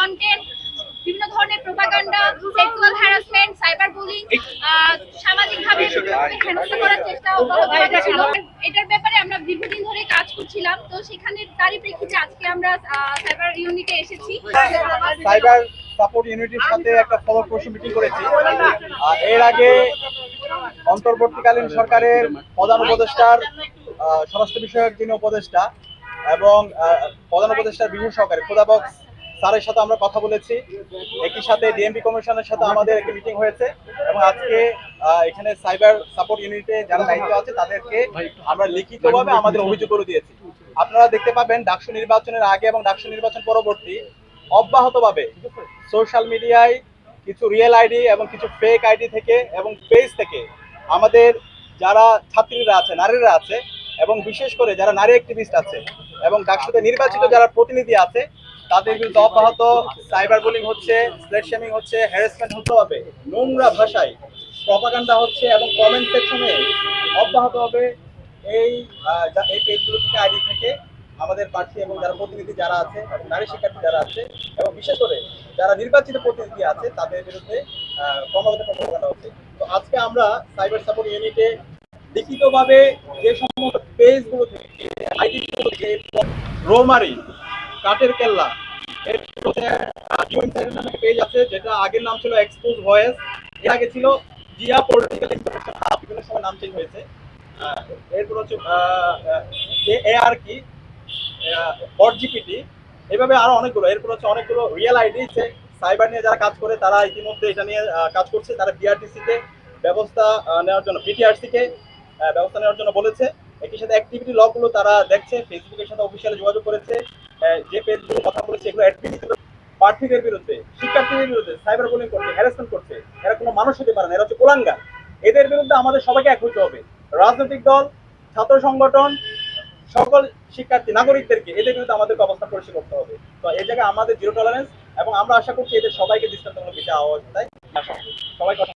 Content, বিভিন্ন ধরনের propaganda, sexual harassment, cyber bullying, সামাজিকভাবে হেনস্থা করার চেষ্টা অব্যাহত ছিল। এটার ব্যাপারে আমরা দীর্ঘদিন ধরে কাজ করছিলাম, তো সেখানে তারই প্রেক্ষিতে আজকে আমরা সাইবার ইউনিটে এসেছি। সাইবার সাপোর্ট ইউনিটির সাথে একটা ফলপ্রসূ মিটিং করেছি। এর আগে অন্তর্বর্তীকালীন সরকারের প্রধান উপদেষ্টার স্বরাষ্ট্র বিষয়ক যিনি উপদেষ্টা এবং প্রধান উপদেষ্টার বিভূ সহকারী খোদাবক্স স্যারের সাথে আমরা কথা বলেছি। একই সাথে ডিএমপি কমিশনের সাথে আমাদের একটি মিটিং হয়েছে এবং আজকে এখানে সাইবার সাপোর্ট ইউনিটে যারা দায়িত্ব আছে তাদেরকে আমরা লিখিতভাবে আমাদের অভিযোগগুলো দিয়েছি। আপনারা দেখতে পাবেন ডাকসু নির্বাচনের আগে এবং ডাকসু নির্বাচন পরবর্তী অব্যাহতভাবে সোশ্যাল মিডিয়ায় কিছু রিয়েল আইডি এবং কিছু ফেক আইডি থেকে এবং পেজ থেকে আমাদের যারা ছাত্রীরা আছে, নারীরা আছে এবং বিশেষ করে যারা নারী অ্যাক্টিভিস্ট আছে এবং ডাকসুতে নির্বাচিত যারা প্রতিনিধি আছে তাদের বিরুদ্ধে অব্যাহত সাইবার বুলিং হচ্ছে, স্লেট শেমিং হচ্ছে, হ্যারাসমেন্ট হতে হবে, নোংরা ভাষায় প্রপাগান্ডা হচ্ছে এবং কমেন্ট সেকশনে অব্যাহতভাবে এই পেজগুলো থেকে আইডি থেকে আমাদের প্রার্থী এবং যারা প্রতিনিধি যারা আছে এবং নারী শিক্ষার্থী যারা আছে এবং বিশেষ করে যারা নির্বাচিত প্রতিনিধি আছে তাদের বিরুদ্ধে ক্রমাগত প্রপাগান্ডা হচ্ছে। তো আজকে আমরা সাইবার সাপোর্ট ইউনিটে লিখিতভাবে যে সমস্ত পেজগুলো থেকে আইডিগুলো থেকে রোমারি, কাটের কেল্লা, এর নামে পেজ আছে যেটা আগের নাম ছিল এক্সপোজ ভয়েস, এর আগে ছিল জিয়া পলিটিক্যাল ইনফরমেশন হাব, বিভিন্ন সময় নাম চেঞ্জ হয়েছে। এরপর হচ্ছে এআর কি জিপিটি, এভাবে আরো অনেকগুলো। এরপর হচ্ছে অনেকগুলো রিয়েল আইডি সাইবার নিয়ে যারা কাজ করে তারা ইতিমধ্যে এটা নিয়ে কাজ করছে। তারা বিআরটিসি কে ব্যবস্থা নেওয়ার জন্য, বিটিআরসি কে ব্যবস্থা নেওয়ার জন্য বলেছে। একই সাথে অ্যাক্টিভিটি লগগুলো তারা দেখছে, ফেসবুকের সাথে অফিসিয়ালি যোগাযোগ করেছে। যে পেজগুলো কথা বলেছে এগুলো প্রার্থীদের বিরুদ্ধে, শিক্ষার্থীদের বিরুদ্ধে সাইবার বুলিং করছে, হ্যারাসমেন্ট করছে। এরা কোনো মানুষ হতে পারে না, এরা হচ্ছে কোলাঙ্গার। এদের বিরুদ্ধে আমাদের সবাইকে এক হইতে হবে, রাজনৈতিক দল, ছাত্র সংগঠন, সকল শিক্ষার্থী নাগরিকদেরকে এদের বিরুদ্ধে আমাদেরকে অবস্থান পরিষ্কার করতে হবে। তো এই জায়গায় আমাদের জিরো টলারেন্স এবং আমরা আশা করছি এদের সবাইকে দৃষ্টান্তমূলক বিচার আওয়াজ দেয়। সবাইকে